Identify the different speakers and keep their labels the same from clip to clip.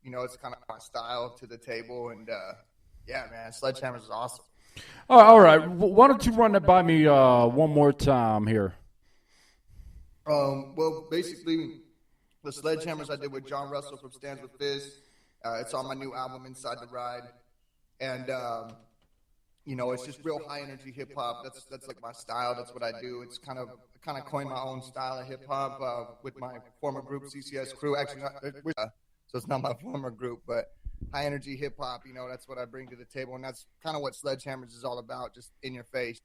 Speaker 1: it's kind of my style to the table. And yeah, man, Sledgehammer is awesome.
Speaker 2: All right. Why don't you run that by me one more time here?
Speaker 1: Well, basically, the Sledgehammers I did with John Russell from Stands With Fist. It's on my new album, Inside the Ride. And, it's just real high energy hip hop. That's like my style. That's what I do. It's kind of coined my own style of hip hop with my former group, CCS Crew. Actually, so it's not my former group, but high energy hip hop. That's what I bring to the table. And that's kind of what Sledgehammers is all about, just in your face.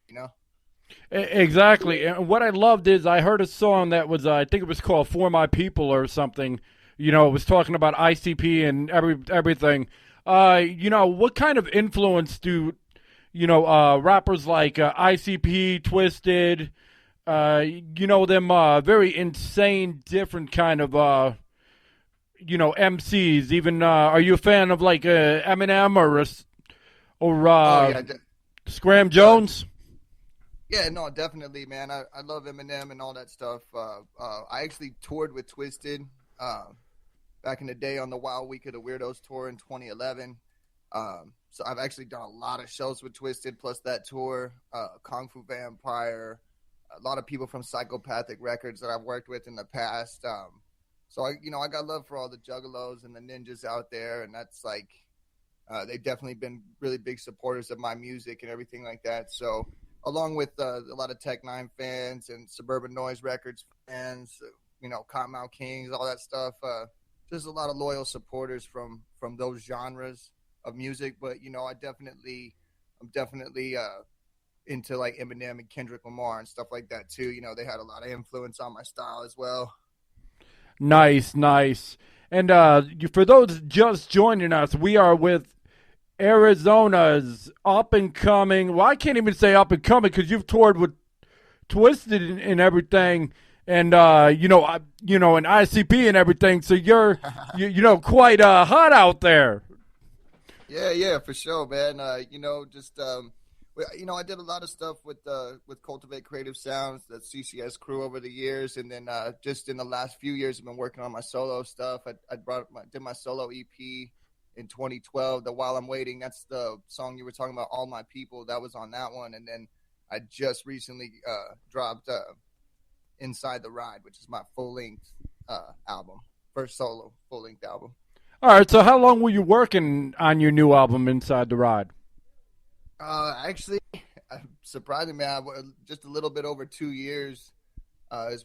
Speaker 2: Exactly. And what I loved is I heard a song that was, I think it was called For My People or something. It was talking about ICP and everything. What kind of influence do, rappers like ICP, Twisted, them very insane, different kind of, MCs. Even, are you a fan of like Eminem or Scram Jones?
Speaker 1: Yeah, no, definitely, man. I love Eminem and all that stuff. I actually toured with Twisted back in the day on the Wild Week of the Weirdos tour in 2011. So I've actually done a lot of shows with Twisted, plus that tour, Kung Fu Vampire, a lot of people from Psychopathic Records that I've worked with in the past. So I got love for all the juggalos and the ninjas out there, and that's like, they've definitely been really big supporters of my music and everything like that. So along with a lot of Tech Nine fans and Suburban Noise Records fans, Cottonmouth Kings, all that stuff. Just a lot of loyal supporters from those genres of music. But I'm definitely into like Eminem and Kendrick Lamar and stuff like that too. They had a lot of influence on my style as well.
Speaker 2: Nice. And for those just joining us, we are with Arizona's up and coming. Well, I can't even say up and coming because you've toured with Twisted and everything, and and ICP and everything. So you're quite hot out there.
Speaker 1: Yeah, for sure, man. I did a lot of stuff with Cultivate Creative Sounds, that CCS Crew over the years, and then just in the last few years, I've been working on my solo stuff. I did my solo EP in 2012, the While I'm Waiting. That's the song you were talking about, All My People. That was on that one. And then I just recently dropped Inside the Ride, which is my full-length album, first solo full-length album.
Speaker 2: All right, so how long were you working on your new album, Inside the Ride?
Speaker 1: Actually, surprisingly, just a little bit over 2 years. I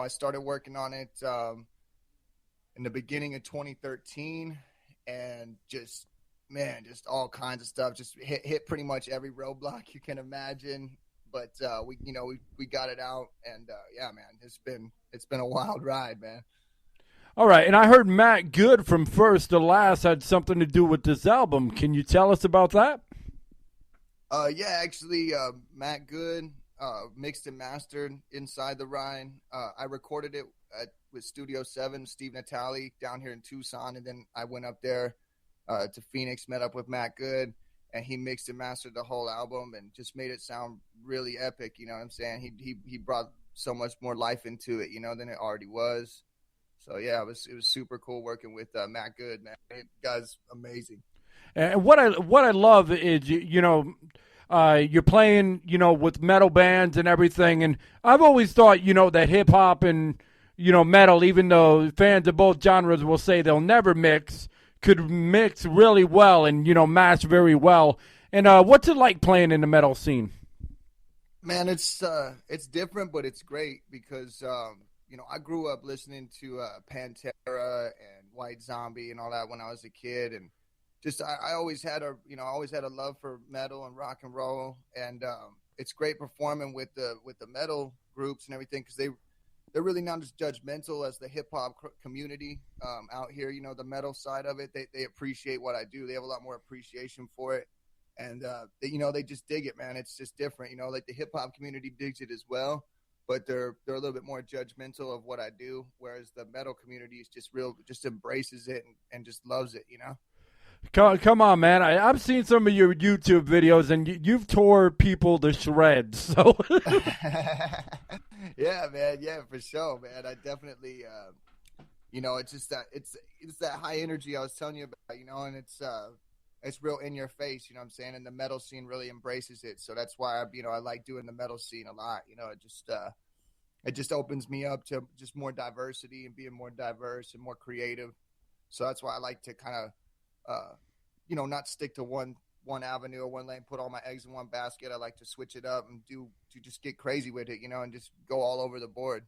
Speaker 1: started working on it in the beginning of 2013. And just all kinds of stuff. Just hit pretty much every roadblock you can imagine. But we got it out, and yeah, man, it's been a wild ride, man.
Speaker 2: All right, and I heard Matt Good from First to Last had something to do with this album. Can you tell us about that?
Speaker 1: Yeah, actually, Matt Good mixed and mastered Inside the Ride. I recorded it with Studio 7, Steve Natale, down here in Tucson, and then I went up there to Phoenix, met up with Matt Good, and he mixed and mastered the whole album and just made it sound really epic. You know what I'm saying? He brought so much more life into it, than it already was. So yeah, it was super cool working with Matt Good, man. That guy's amazing.
Speaker 2: And what I love is you're playing with metal bands and everything, and I've always thought that hip hop and metal, even though fans of both genres will say they'll never mix, could mix really well and match very well. And what's it like playing in the metal scene?
Speaker 1: Man, it's different, but it's great because I grew up listening to Pantera and White Zombie and all that when I was a kid, and just I always had a love for metal and rock and roll, and it's great performing with the metal groups and everything because they're really not as judgmental as the hip hop community out here. The metal side of it, they appreciate what I do. They have a lot more appreciation for it, and they just dig it, man. It's just different, like the hip hop community digs it as well, but they're a little bit more judgmental of what I do, whereas the metal community is just embraces it and just loves it.
Speaker 2: Come on, man. I've seen some of your YouTube videos, and you've tore people to shreds. So,
Speaker 1: yeah, man. Yeah, for sure, man. I definitely, It's just that it's that high energy I was telling you about, and it's real in your face, what I'm saying? And the metal scene really embraces it. So that's why I like doing the metal scene a lot. It just opens me up to just more diversity and being more diverse and more creative. So that's why I like to kind of not stick to one avenue or one lane, put all my eggs in one basket. I like to switch it up and to just get crazy with it, and just go all over the board.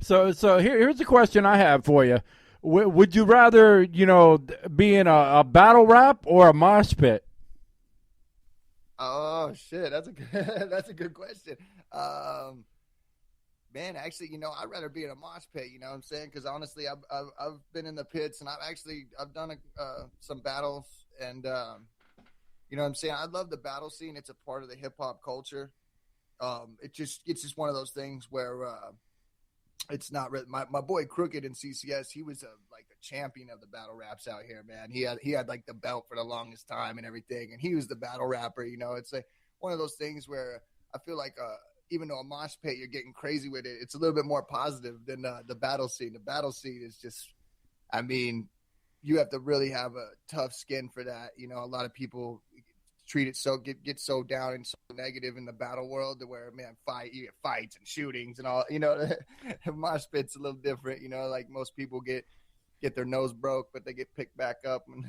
Speaker 2: So here's a question I have for you. Would you rather, be in a battle rap or a mosh pit?
Speaker 1: Oh shit, that's a good, that's a good question. Man, actually, I'd rather be in a mosh pit. You know what I'm saying? Because honestly, I've been in the pits and I've done some battles and you know what I'm saying? I love the battle scene. It's a part of the hip hop culture. It's just one of those things where it's not really, my boy Crooked in CCS. He was like a champion of the battle raps out here, man. He had like the belt for the longest time and everything, and he was the battle rapper. It's like one of those things where I feel like even though a mosh pit, you're getting crazy with it, it's a little bit more positive than the battle scene. The battle scene is just, I mean, you have to really have a tough skin for that. A lot of people treat it get so down and so negative in the battle world to where, man, you get fights and shootings and all. Mosh pit's a little different. Like most people get their nose broke, but they get picked back up, and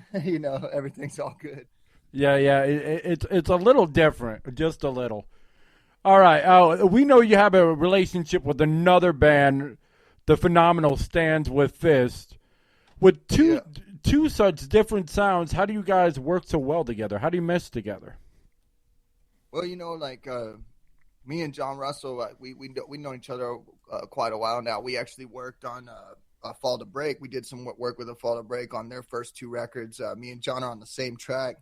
Speaker 1: everything's all good.
Speaker 2: Yeah, it's a little different, just a little. All right, we know you have a relationship with another band, the phenomenal Stands With Fist. With two such different sounds, how do you guys work so well together? How do you mesh together?
Speaker 1: Well, me and John Russell, we've known each other quite a while now. We actually worked on Fall to Break. We did some work with a Fall to Break on their first two records. Me and John are on the same track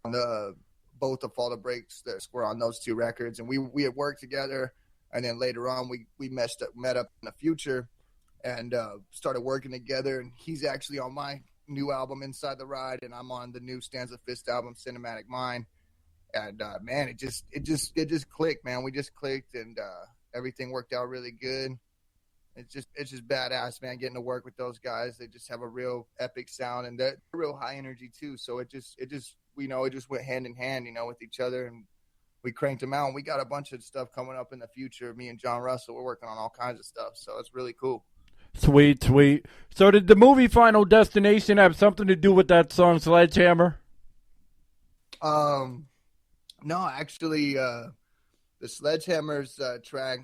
Speaker 1: on both the Fall to Breaks that were on those two records, and we had worked together. And then later on, we met up in the future. And started working together, and he's actually on my new album, Inside the Ride, and I'm on the new Stands With Fist album, Cinematic Mind. And man, it just clicked, man. We just clicked, and everything worked out really good. It's just badass, man. Getting to work with those guys, they just have a real epic sound, and they're real high energy too. So it just went hand in hand, with each other, and we cranked them out. And we got a bunch of stuff coming up in the future. Me and John Russell, we're working on all kinds of stuff, so it's really cool.
Speaker 2: Sweet. So did the movie Final Destination have something to do with that song Sledgehammer?
Speaker 1: No, actually, the Sledgehammer's track,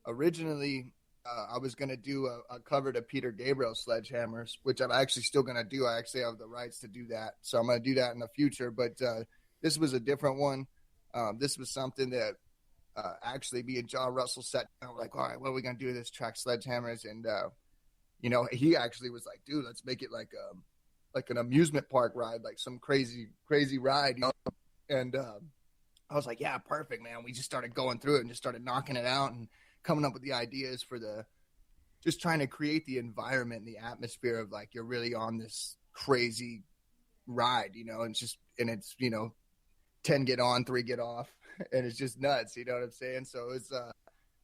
Speaker 1: originally I was going to do a cover to Peter Gabriel's Sledgehammers, which I'm actually still going to do. I actually have the rights to do that. So I'm going to do that in the future. But this was a different one. This was something that actually me and John Russell sat down. We're like, all right, what are we gonna do with this track, Sledgehammers? And he actually was like, dude, let's make it like an amusement park ride, like some crazy ride. And I was like, yeah, perfect, man. We just started going through it and just started knocking it out and coming up with the ideas for just trying to create the environment and the atmosphere of like you're really on this crazy ride, and it's 10 get on, 3 get off. And it's just nuts, you know what I'm saying? So it's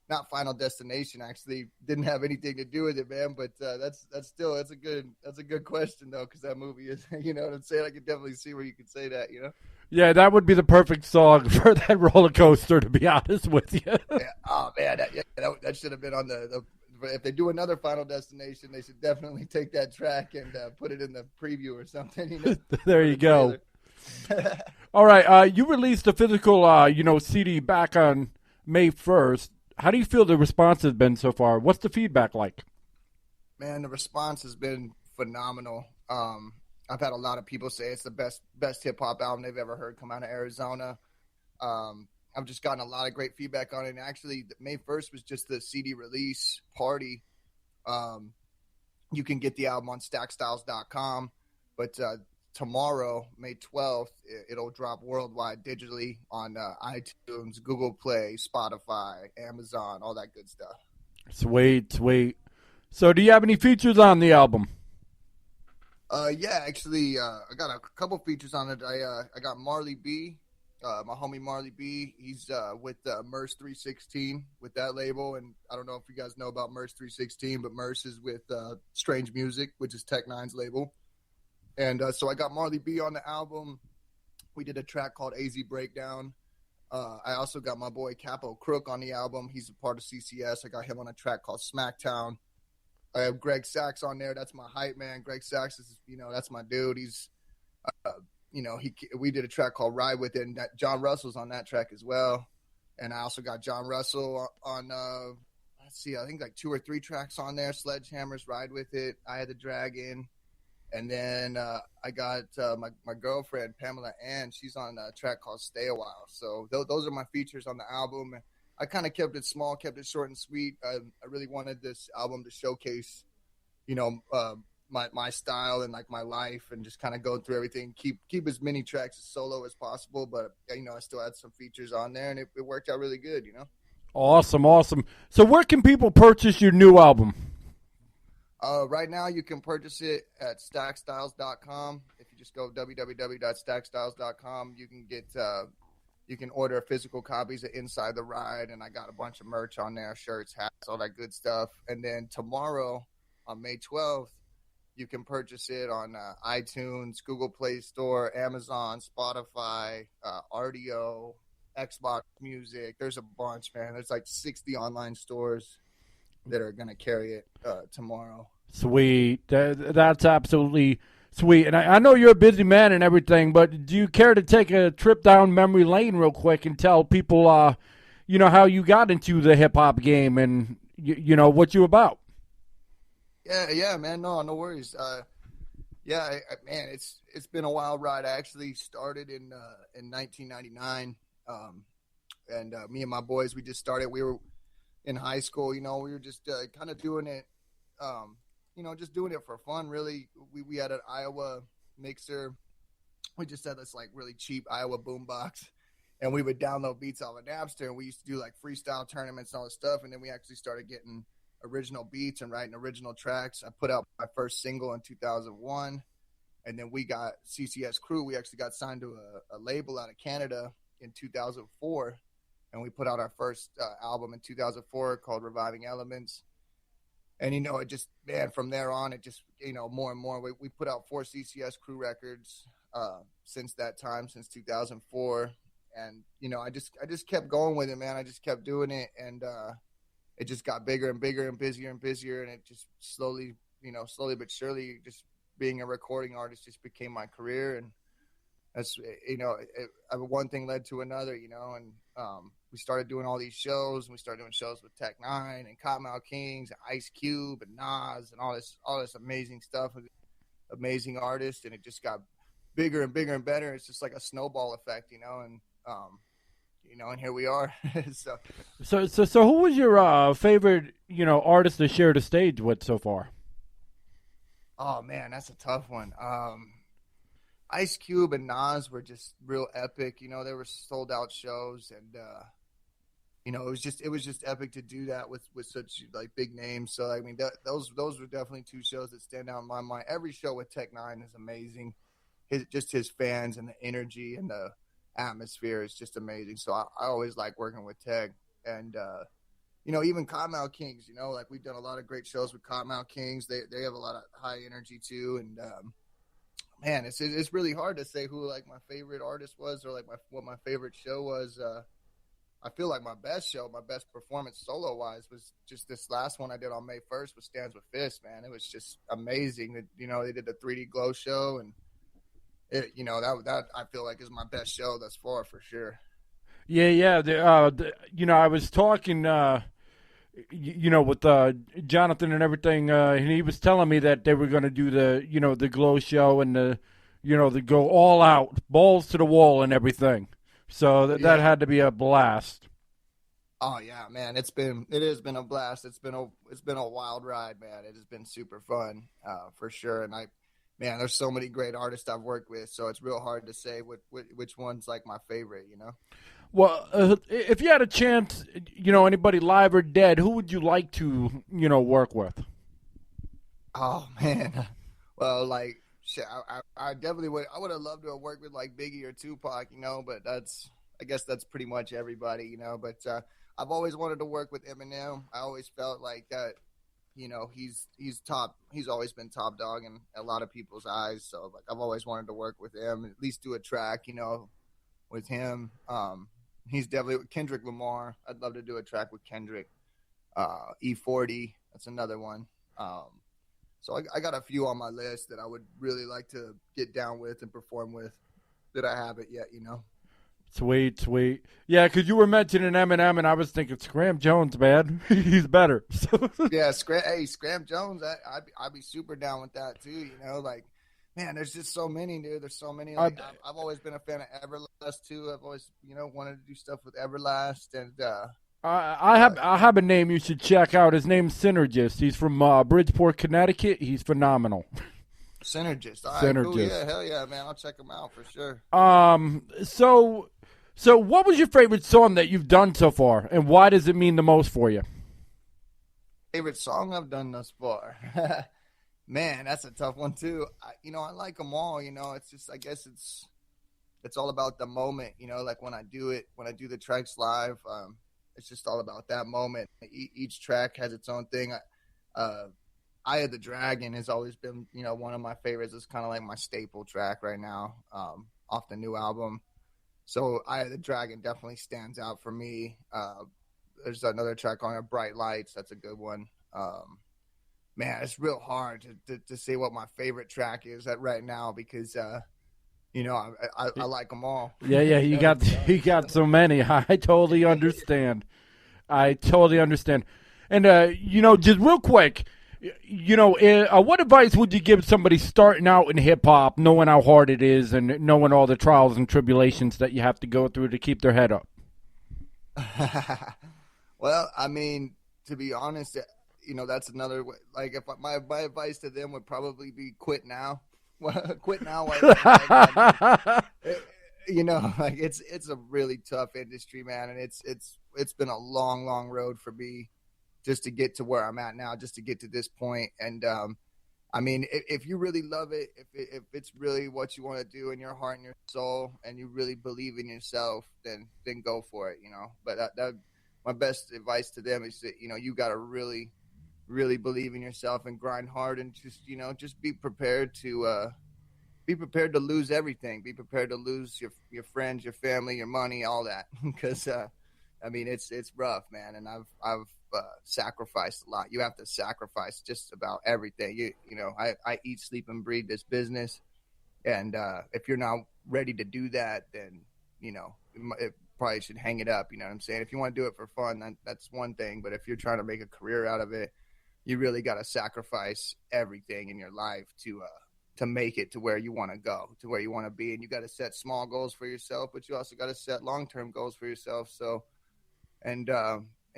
Speaker 1: not Final Destination. Actually, didn't have anything to do with it, man. But that's a good question though, because that movie is, you know what I'm saying? I could definitely see where you could say that,
Speaker 2: Yeah, that would be the perfect song for that roller coaster, to be honest with you.
Speaker 1: Yeah. Oh man, that should have been on the. If they do another Final Destination, they should definitely take that track and put it in the preview or something.
Speaker 2: There you go. All right, you released a physical, CD back on May 1st. How do you feel the response has been so far? What's the feedback like?
Speaker 1: Man, the response has been phenomenal. I've had a lot of people say it's the best hip hop album they've ever heard come out of Arizona. I've just gotten a lot of great feedback on it. And actually, May 1st was just the CD release party. You can get the album on stackstyles.com, but tomorrow, May 12th, it'll drop worldwide digitally on iTunes, Google Play, Spotify, Amazon, all that good stuff.
Speaker 2: Sweet. So do you have any features on the album?
Speaker 1: Yeah, actually, I got a couple features on it. I got Marley B my homie Marley B. He's with Merce 316 with that label, and I don't know if you guys know about Merce 316, but Merce is with Strange Music, which is Tech Nine's label. And so I got Marley B on the album. We did a track called AZ Breakdown. I also got my boy Capo Crook on the album. He's a part of CCS. I got him on a track called Smacktown. I have Greg Sachs on there. That's my hype man. Greg Sachs is, that's my dude. He's, we did a track called Ride With It, and John Russell's on that track as well. And I also got John Russell on, I think like 2 or 3 tracks on there. Sledgehammer's Ride With It. I Had the Dragon. And then I got my girlfriend, Pamela Ann. She's on a track called Stay a While. So those are my features on the album. I kind of kept it small, kept it short and sweet. I really wanted this album to showcase, my style and like my life, and just kind of go through everything. Keep as many tracks as solo as possible, but I still had some features on there, and it worked out really good.
Speaker 2: Awesome. So where can people purchase your new album?
Speaker 1: Right now, you can purchase it at stackstyles.com. If you just go www.stackstyles.com, you can order physical copies of Inside the Ride, and I got a bunch of merch on there, shirts, hats, all that good stuff. And then tomorrow, on May 12th, you can purchase it on iTunes, Google Play Store, Amazon, Spotify, RDO, Xbox Music. There's a bunch, man. There's like 60 online stores that are going to carry it tomorrow.
Speaker 2: Sweet. That's absolutely sweet. And I know you're a busy man and everything, but do you care to take a trip down memory lane real quick and tell people, how you got into the hip-hop game and, what you about?
Speaker 1: Yeah, man. No worries. Man, it's been a wild ride. I actually started in 1999, and me and my boys, we just started. We were in high school, we were just kind of doing it, just doing it for fun, really. We had an Iowa mixer. We just had this, like, really cheap Iowa boombox, and we would download beats off of Napster, and we used to do, like, freestyle tournaments and all this stuff, and then we actually started getting original beats and writing original tracks. I put out my first single in 2001, and then we got CCS Crew. We actually got signed to a label out of Canada in 2004, and we put out our first album in 2004 called Reviving Elements. And, it just, man, from there on, it just, more and more. We put out 4 CCS Crew records since that time, since 2004. And, I just kept going with it, man. I just kept doing it. And it just got bigger and bigger and busier and busier. And it just slowly but surely, just being a recording artist just became my career. And that's, one thing led to another, and we started doing all these shows, and we started doing shows with Tech Nine and Cottonmouth Kings and Ice Cube and Nas and all this amazing stuff, amazing artists, and it just got bigger and bigger and better. It's just like a snowball effect, and and here we are.
Speaker 2: So who was your favorite, artist to share the stage with so far?
Speaker 1: Oh man, that's a tough one. Ice Cube and Nas were just real epic. They were sold out shows, and it was just epic to do that with such like big names. So I mean, those were definitely 2 shows that stand out in my mind. Every show with Tech Nine is amazing. His fans and the energy and the atmosphere is just amazing. So I always like working with Tech, and even Cottonmouth Kings. Like we've done a lot of great shows with Cottonmouth Kings. They have a lot of high energy too, and man, it's really hard to say who like my favorite artist was, or like what my favorite show was. I feel like my best performance solo wise was just this last one I did on May 1st with Stands With Fist. Man, it was just amazing. They did the 3D glow show, and that I feel like is my best show thus far for sure.
Speaker 2: Yeah. I was talking, with Jonathan and everything, and he was telling me that they were going to do the glow show and the go all out, balls to the wall and everything. So that had to be a blast.
Speaker 1: Oh yeah, man, it has been a blast. It's been a wild ride, man. It has been super fun, for sure. And there's so many great artists I've worked with, so it's real hard to say which one's like my favorite,
Speaker 2: Well, if you had a chance, anybody live or dead, who would you like to, work with?
Speaker 1: Oh man, well, like shit, I definitely would. I would have loved to have worked with like Biggie or Tupac, but I guess that's pretty much everybody, But I've always wanted to work with Eminem. I always felt like that, he's top. He's always been top dog in a lot of people's eyes. So like, I've always wanted to work with him, at least do a track, with him. He's definitely Kendrick Lamar. I'd love to do a track with Kendrick. E40, that's another one. So I got a few on my list that I would really like to get down with and perform with that I haven't yet,
Speaker 2: Sweet, sweet. Yeah, because you were mentioning Eminem, and I was thinking Scram Jones, man. He's better.
Speaker 1: Yeah, Scram Jones, I'd be super down with that too, like, man, there's just so many, dude. There's so many. Like, I've always been a fan of Everlast too. I've always, wanted to do stuff with Everlast, and
Speaker 2: I have a name you should check out. His name's Synergist. He's from Bridgeport, Connecticut. He's phenomenal.
Speaker 1: Synergist. All right,
Speaker 2: Synergist.
Speaker 1: cool. Yeah, hell yeah, man. I'll check him out for sure.
Speaker 2: So what was your favorite song that you've done so far, and why does it mean the most for you?
Speaker 1: Favorite song I've done thus far? Man, that's a tough one too. I like them all. It's just, I guess it's all about the moment. Like when I do the tracks live, it's just all about that moment. Each track has its own thing. Eye of the Dragon has always been, one of my favorites. It's kind of like my staple track right now, off the new album. So Eye of the Dragon definitely stands out for me. There's another track on it, Bright Lights. That's a good one. Man, it's real hard to say what my favorite track is right now because, I like them all.
Speaker 2: Yeah, you got so many. I totally understand. And, just real quick, what advice would you give somebody starting out in hip-hop, knowing how hard it is and knowing all the trials and tribulations that you have to go through to keep their head up?
Speaker 1: Well, I mean, to be honest, that's another way. Like, if my advice to them would probably be quit now. Quit now. Like, it's a really tough industry, man. And it's been a long, long road for me just to get to where I'm at now, just to get to this point. And, I mean, if you really love it, if it's really what you want to do in your heart and your soul, and you really believe in yourself, then go for it, But that my best advice to them is that, you got to really, really believe in yourself and grind hard, and just be prepared to lose everything. Be prepared to lose your friends, your family, your money, all that. Because, I mean, it's rough, man. And I've sacrificed a lot. You have to sacrifice just about everything. I eat, sleep, and breathe this business. And if you're not ready to do that, then, it probably should hang it up. You know what I'm saying? If you want to do it for fun, that's one thing. But if you're trying to make a career out of it, you really got to sacrifice everything in your life to make it to where you want to go, to where you want to be. And you got to set small goals for yourself, but you also got to set long-term goals for yourself. So, and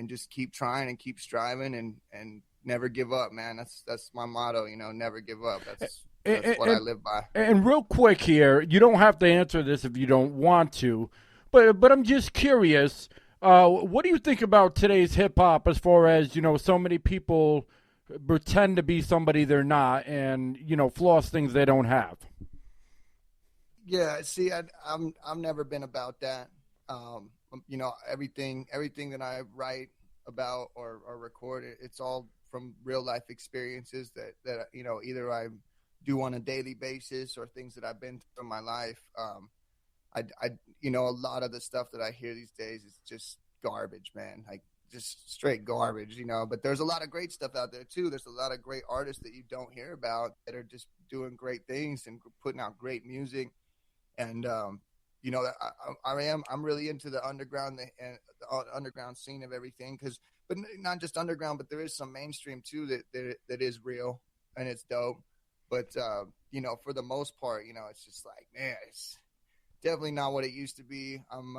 Speaker 1: just keep trying and keep striving and never give up, man. That's my motto, never give up. That's what I live by.
Speaker 2: And real quick here, you don't have to answer this if you don't want to, but I'm just curious. What do you think about today's hip hop as far as, so many people pretend to be somebody they're not and, floss things they don't have?
Speaker 1: Yeah, see, I've never been about that. Everything that I write about or record, it's all from real life experiences that either I do on a daily basis or things that I've been through in my life. A lot of the stuff that I hear these days is just garbage, man. Like, just straight garbage, but there's a lot of great stuff out there too. There's a lot of great artists that you don't hear about that are just doing great things and putting out great music. And, I'm really into the underground and the underground scene of everything. But not just underground, but there is some mainstream too, that is real and it's dope. But, for the most part, it's just like, man, it's definitely not what it used to be. I'm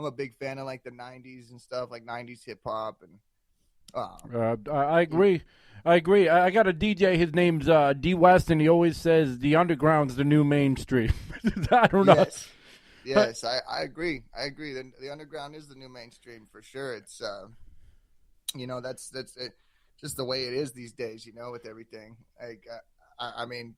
Speaker 1: a big fan of like the 90s and stuff, like 90s hip hop. And
Speaker 2: I agree. I got a DJ. His name's D West, and he always says the underground's the new mainstream. I don't know.
Speaker 1: Yes, I agree. The underground is the new mainstream for sure. It's that's it, just the way it is these days. With everything. Like I mean,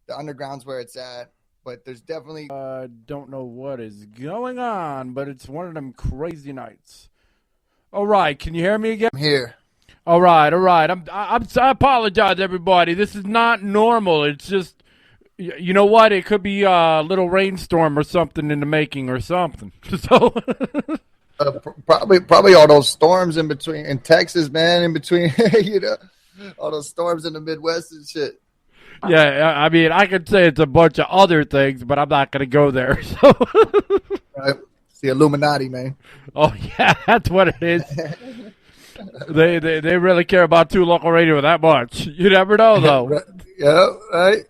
Speaker 1: The underground's where it's at, but there's definitely
Speaker 2: Don't know what is going on, but it's one of them crazy nights. All right, can you hear me again?
Speaker 1: here.
Speaker 2: All right, all right. I apologize, everybody. This is not normal. It's just, you know what? It could be a little rainstorm or something in the making or something. So,
Speaker 1: Probably all those storms in between in Texas, man. In between, all those storms in the Midwest and shit.
Speaker 2: yeah. I mean, I could say it's a bunch of other things, but I'm not going to go there. So,
Speaker 1: Right? It's the Illuminati, man.
Speaker 2: oh yeah, that's what it is. They really care about Two Local Radio that much. You never know, though.
Speaker 1: Yeah, right.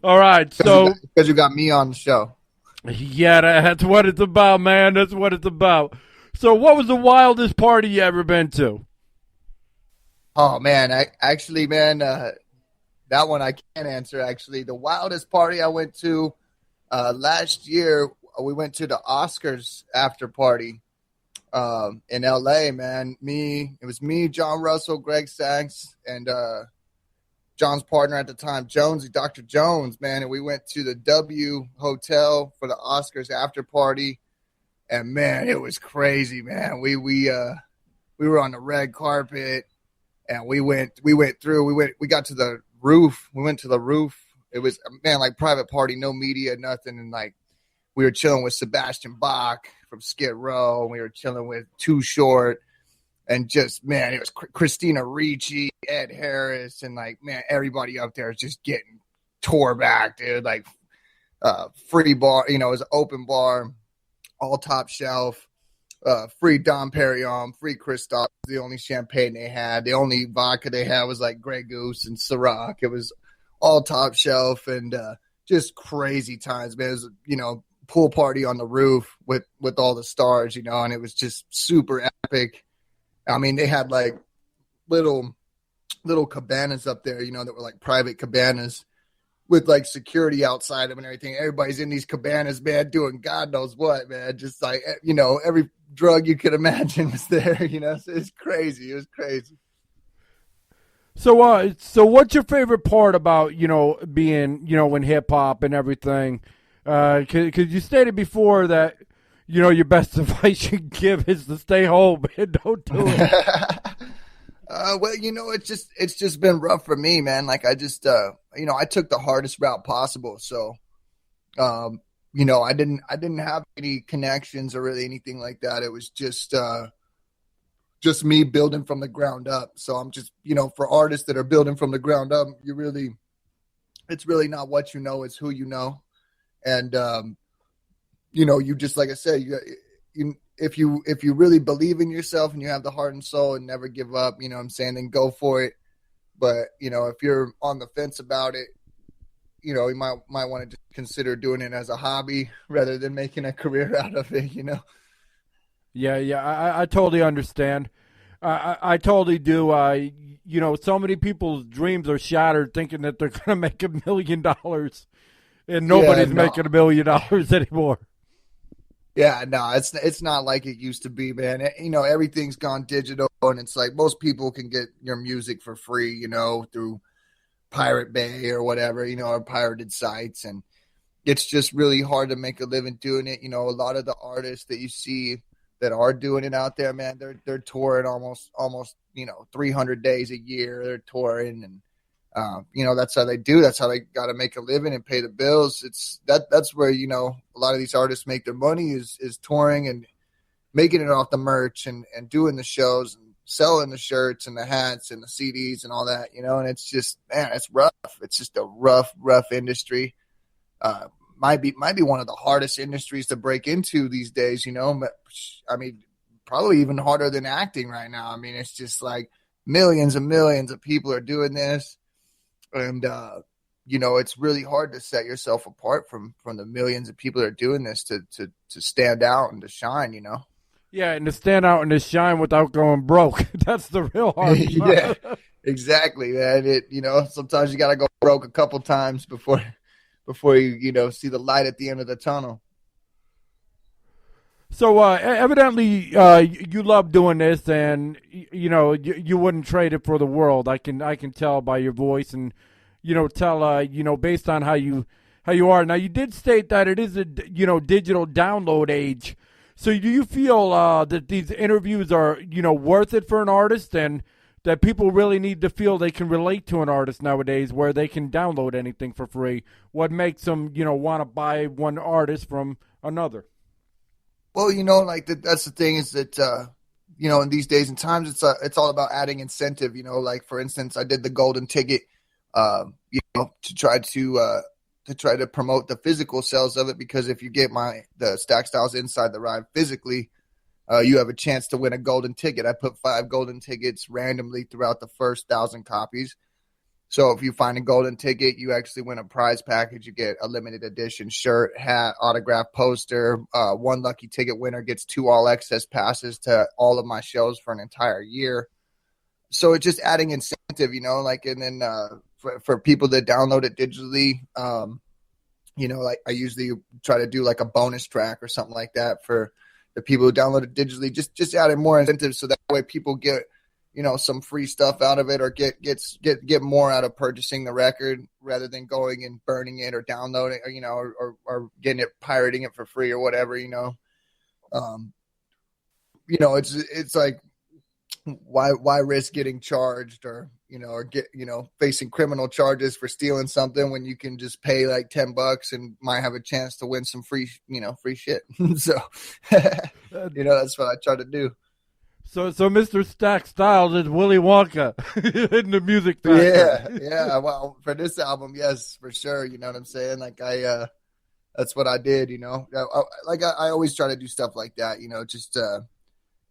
Speaker 2: All right, so
Speaker 1: Because you got me on the show.
Speaker 2: yeah, that's what it's about, man. That's what it's about. So, what was the wildest party you ever been to?
Speaker 1: Oh man, man, that one I can't answer. Actually, the wildest party I went to last year, we went to the Oscars after party in LA. Man, it was me, John Russell, Greg Sachs, and John's partner at the time, Jonesy, Dr. Jones. Man, and we went to the W Hotel for the Oscars after party, and man, it was crazy, man. We were on the red carpet. And we got to the roof. We went to the roof. It was, man, like private party, no media, nothing. And like, we were chilling with Sebastian Bach from Skid Row. And we were chilling with Too Short. And just, man, it was Christina Ricci, Ed Harris. And like, man, everybody up there is just getting tore back, dude. Like, free bar, it was an open bar, all top shelf. Free Dom Perignon, free Christoph. The only champagne they had, the only vodka they had was like Grey Goose and Ciroc. It was all top shelf and just crazy times, man. It was, pool party on the roof with all the stars, and it was just super epic. I mean, they had like little cabanas up there, that were like private cabanas with like security outside them and everything. Everybody's in these cabanas, man, doing God knows what, man. Just like, every drug you could imagine was there, So it's crazy. It was crazy.
Speaker 2: So what's your favorite part about, being, in hip hop and everything? Cause you stated before that, your best advice you can give is to stay home and don't do it.
Speaker 1: Well, it's just been rough for me, man. Like I just, I took the hardest route possible. So, I didn't have any connections or really anything like that. It was just me building from the ground up. So I'm just, for artists that are building from the ground up, it's really not what you know, it's who you know. And, you just, like I said, if you really believe in yourself and you have the heart and soul and never give up, what I'm saying, then go for it. But, if you're on the fence about it, you might want to consider doing it as a hobby rather than making a career out of it,
Speaker 2: Yeah, I totally understand. I totally do. So many people's dreams are shattered thinking that they're going to make $1 million and nobody's making $1 million anymore.
Speaker 1: Yeah, no, it's not like it used to be, man. Everything's gone digital, and it's like most people can get your music for free, through Pirate Bay or whatever, or pirated sites, and it's just really hard to make a living doing it. A lot of the artists that you see that are doing it out there, man, they're touring almost 300 days a year. They're touring, and that's how they do. That's how they got to make a living and pay the bills. That's where, a lot of these artists make their money is touring and making it off the merch and doing the shows and selling the shirts and the hats and the CDs and all that, and it's just, man, it's rough. It's just a rough industry. Might be one of the hardest industries to break into these days, I mean, probably even harder than acting right now. I mean, it's just like millions and millions of people are doing this. And, it's really hard to set yourself apart from the millions of people that are doing this to stand out and to shine,
Speaker 2: Yeah, and to stand out and to shine without going broke. That's the real hard part.
Speaker 1: Yeah, exactly, man. Sometimes you got to go broke a couple times before you, see the light at the end of the tunnel.
Speaker 2: So evidently you love doing this, and you wouldn't trade it for the world. I can tell by your voice and tell based on how you are. Now, you did state that it is a digital download age. So do you feel that these interviews are worth it for an artist, and that people really need to feel they can relate to an artist nowadays, where they can download anything for free? What makes them want to buy one artist from another?
Speaker 1: Well, that's the thing is that in these days and times, it's all about adding incentive. Like for instance, I did the golden ticket, to try to promote the physical sales of it, because if you get the Stacc Styles Inside the Ride physically, you have a chance to win a golden ticket. I put 5 golden tickets randomly throughout the first 1,000 copies. So if you find a golden ticket, you actually win a prize package. You get a limited edition shirt, hat, autograph poster. One lucky ticket winner gets 2 all access passes to all of my shows for an entire year. So it's just adding incentive, and then for people that download it digitally, like I usually try to do like a bonus track or something like that for the people who download it digitally, just adding more incentives so that way people get some free stuff out of it, or get more out of purchasing the record rather than going and burning it or downloading, or getting it, pirating it for free or whatever. It's like, why risk getting charged or facing criminal charges for stealing something when you can just pay like $10 and might have a chance to win some free shit. So that's what I try to do.
Speaker 2: So Mr. Stacc Styles is Willy Wonka in the music factory.
Speaker 1: Yeah. Well, for this album, yes, for sure. You know what I'm saying? Like that's what I did. I always try to do stuff like that.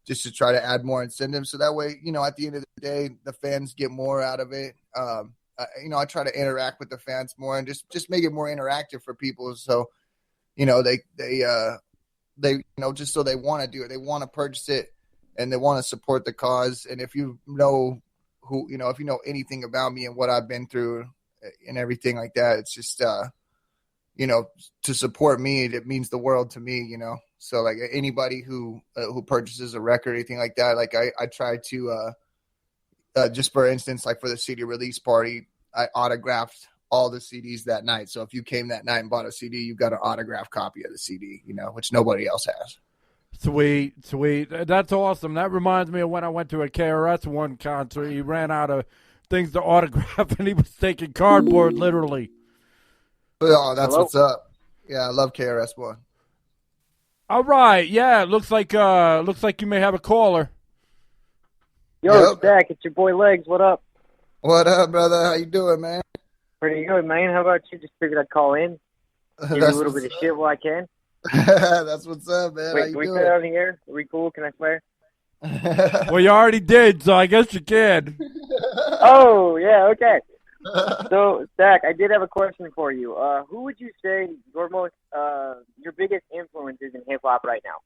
Speaker 1: Just to try to add more incentives, so that way, at the end of the day, the fans get more out of it. I try to interact with the fans more and just make it more interactive for people. So, they just so they want to do it, they want to purchase it, and they want to support the cause. And if you know if you know anything about me and what I've been through and everything like that, it's just, to support me, it means the world to me, So like anybody who purchases a record or anything like that, like I try to, just for instance, like for the CD release party, I autographed all the CDs that night. So if you came that night and bought a CD, you got an autographed copy of the CD, which nobody else has.
Speaker 2: Sweet. That's awesome. That reminds me of when I went to a KRS-One concert. He ran out of things to autograph, and he was taking cardboard literally.
Speaker 1: Oh, that's Hello? What's up. Yeah, I love KRS-One.
Speaker 2: All right, yeah, looks like you may have a caller.
Speaker 3: Yo, Stacc, it's your boy Legs. What up?
Speaker 1: What up, brother? How you doing, man?
Speaker 3: Pretty good, man. How about you? Just figured I'd call in, give you a little bit of shit while I can.
Speaker 1: That's what's up, man.
Speaker 3: Wait, can we put it on the air? Are we cool? Can I swear?
Speaker 2: Well, you already did, so I guess you can.
Speaker 3: Oh, yeah, okay. So, Stacc, I did have a question for you. Who would you say your biggest influence is in hip-hop right now?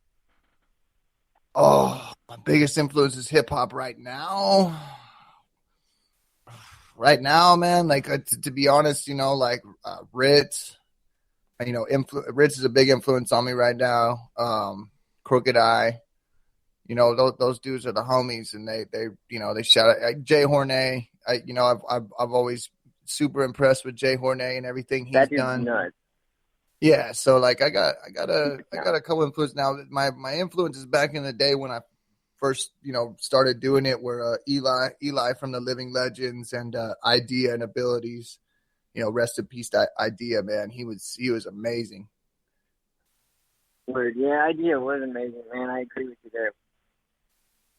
Speaker 1: Oh, my biggest influence is hip-hop right now? Right now, man, like, to be honest, Ritz. Ritz is a big influence on me right now. Crooked Eye. Those dudes are the homies, and they shout out Jay Hornet. I've always super impressed with Jay Hornet and everything he's done.
Speaker 3: Nuts.
Speaker 1: Yeah, so like I got a couple influences now. My influences back in the day when I first started doing it were Eli from the Living Legends and Idea and Abilities. Rest in peace, Idea, man. He was amazing.
Speaker 3: Word, yeah, Idea was amazing, man. I agree with you there.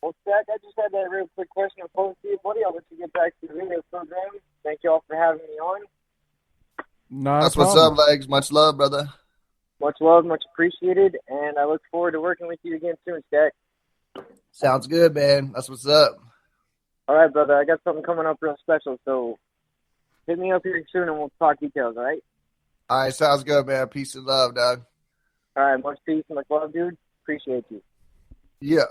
Speaker 3: Well, Stacc, I just had that real quick question to pose to you, buddy. I'll let you get back to the radio program. Thank you all for having me on.
Speaker 1: That's what's up, Legs. Much love, brother.
Speaker 3: Much love, much appreciated, and I look forward to working with you again soon, Stacc.
Speaker 1: Sounds good, man. That's what's up.
Speaker 3: All right, brother. I got something coming up real special, so hit me up here soon, and we'll talk details, all right?
Speaker 1: All right, sounds good, man. Peace and love, dog.
Speaker 3: All right, much peace and much love, dude. Appreciate you.
Speaker 1: Yeah.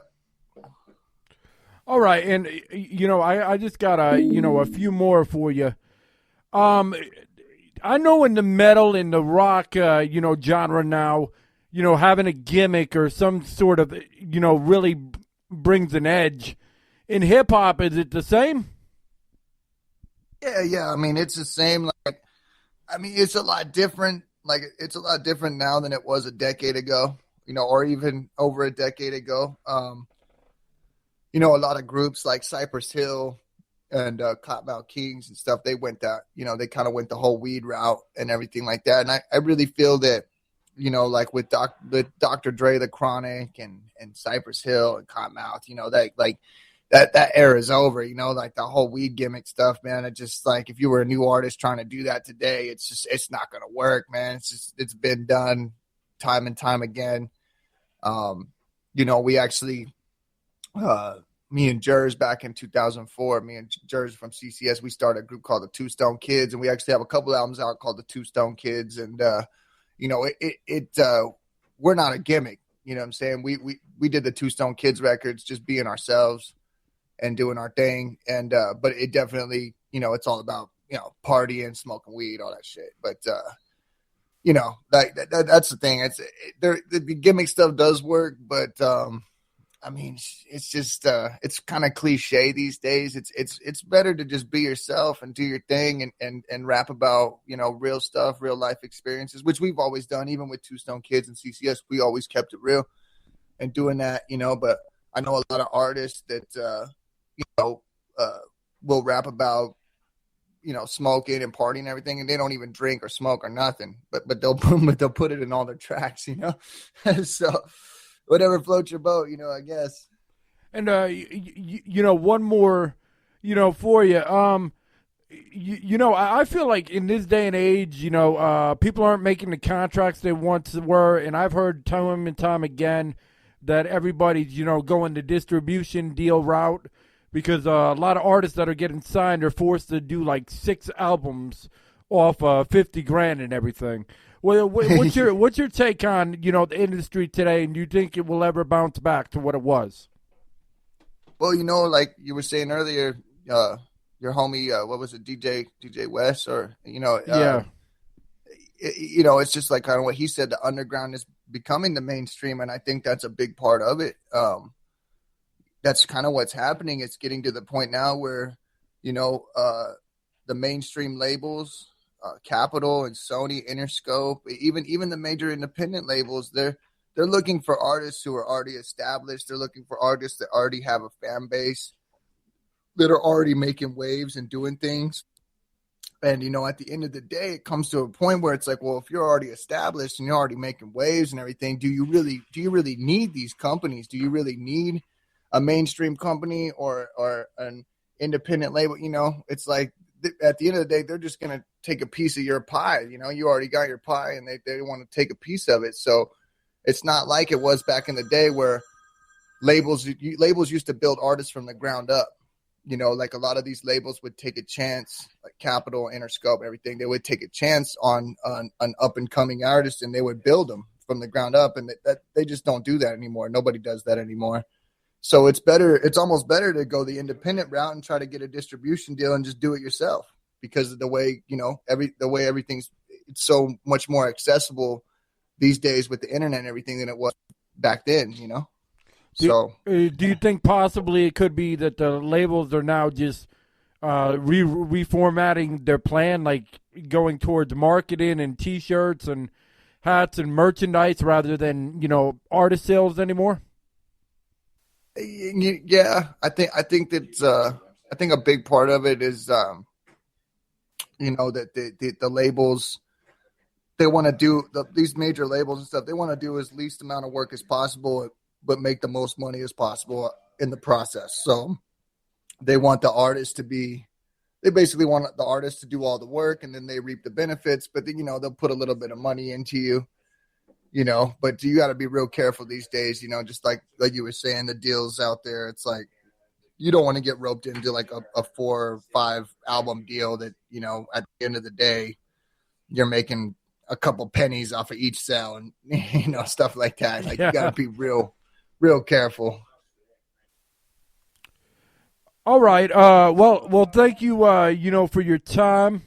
Speaker 2: All right, and I just got a few more for you. I know in the metal, in the rock, genre now, having a gimmick or some sort of, really brings an edge. In hip hop, is it the same?
Speaker 1: Yeah. I mean, it's the same. Like, I mean, it's a lot different. Like, it's a lot different now than it was a decade ago, or even over a decade ago. A lot of groups like Cypress Hill and Cottonmouth Kings and stuff, they went that, they kind of went the whole weed route and everything like that. And I really feel that, like with Dr. Dre, the Chronic and Cypress Hill and Cottonmouth, that like that era is over, like the whole weed gimmick stuff, man. It just like, if you were a new artist trying to do that today, it's not going to work, man. It's been done time and time again. We actually, me and Jers back in 2004, me and Jers from CCS, we started a group called the Two Stone Kids, and we actually have a couple albums out called the Two Stone Kids. And, we're not a gimmick, you know what I'm saying? We did the Two Stone Kids records, just being ourselves and doing our thing. And, but it definitely, it's all about, partying, smoking weed, all that shit. But, that's the thing. The gimmick stuff does work, but, I mean, it's just it's kind of cliche these days. It's better to just be yourself and do your thing and rap about, real stuff, real life experiences, which we've always done. Even with Two Stone Kids and CCS, we always kept it real and doing that, but I know a lot of artists that will rap about, smoking and partying and everything, and they don't even drink or smoke or nothing, but they'll put it in all their tracks, so whatever floats your boat, I guess.
Speaker 2: And one more, for you. I feel like in this day and age, people aren't making the contracts they once were, and I've heard time and time again that everybody's, going the distribution deal route, because a lot of artists that are getting signed are forced to do like 6 albums off 50 grand and everything. Well, what's your take on, the industry today, and do you think it will ever bounce back to what it was?
Speaker 1: Well, like you were saying earlier, your homie, what was it, DJ West, or
Speaker 2: yeah,
Speaker 1: it's just like kind of what he said. The underground is becoming the mainstream, and I think that's a big part of it. That's kind of what's happening. It's getting to the point now where, the mainstream labels, Capitol and Sony, Interscope, even the major independent labels, they're looking for artists who are already established. They're looking for artists that already have a fan base, that are already making waves and doing things. And, at the end of the day, it comes to a point where it's like, well, if you're already established and you're already making waves and everything, do you really need these companies? Do you really need a mainstream company or an independent label? It's like, at the end of the day, they're just going to take a piece of your pie. You already got your pie, and they want to take a piece of it. So it's not like it was back in the day where labels used to build artists from the ground up. Like a lot of these labels would take a chance, like Capitol, Interscope, everything. They would take a chance on an up and coming artist, and they would build them from the ground up. And that they just don't do that anymore. Nobody does that anymore. So it's almost better to go the independent route and try to get a distribution deal and just do it yourself, because of the way, the way everything's, it's so much more accessible these days with the internet and everything than it was back then, So
Speaker 2: do you think possibly it could be that the labels are now just reformatting their plan, like going towards marketing and T-shirts and hats and merchandise rather than, artist sales anymore?
Speaker 1: Yeah, I think that I think a big part of it is that the labels, they want to do these major labels and stuff. They want to do as least amount of work as possible, but make the most money as possible in the process. So they want the artist they basically want the artist to do all the work, and then they reap the benefits. But then they'll put a little bit of money into you. But you got to be real careful these days, just like you were saying, the deals out there. It's like, you don't want to get roped into like a 4 or 5 album deal that, at the end of the day, you're making a couple pennies off of each sale and, stuff like that. Like, You got to be real careful.
Speaker 2: All right. Well, thank you, for your time,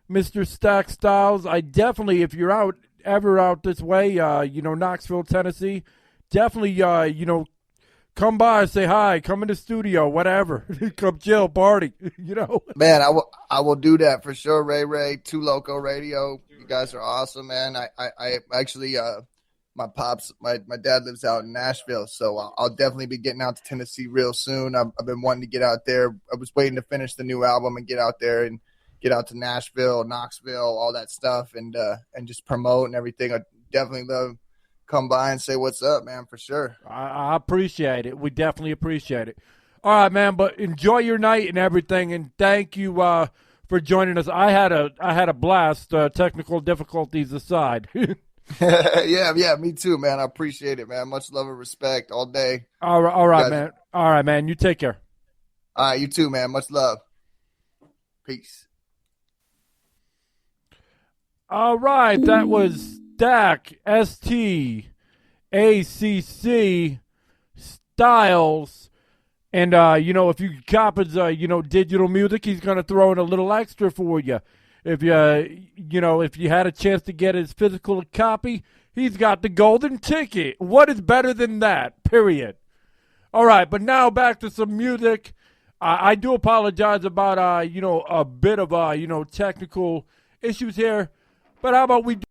Speaker 2: Mr. Stacc Styles. I definitely, if you're ever out this way, Knoxville, Tennessee, definitely, come by, say hi, come in the studio, whatever. Come chill, party, you know.
Speaker 1: Man, I will do that for sure. Ray, Two Loco Radio. You guys are awesome, man. I actually my pops, my dad lives out in Nashville, so I'll definitely be getting out to Tennessee real soon. I've been wanting to get out there. I was waiting to finish the new album and get out there and get out to Nashville, Knoxville, all that stuff, and just promote and everything. I definitely love come by and say what's up, man, for sure.
Speaker 2: I appreciate it. We definitely appreciate it. All right, man, but enjoy your night and everything, and thank you for joining us. I had a blast, technical difficulties aside.
Speaker 1: yeah, me too, man. I appreciate it, man. Much love and respect all day.
Speaker 2: All right, man. All right, man. You take care.
Speaker 1: All right, you too, man. Much love. Peace.
Speaker 2: All right, that was Stacc, Stacc Styles. And, if you cop his, digital music, he's going to throw in a little extra for you. If if you had a chance to get his physical copy, he's got the golden ticket. What is better than that? Period. All right, but now back to some music. I do apologize about, a bit of, technical issues here. But how about we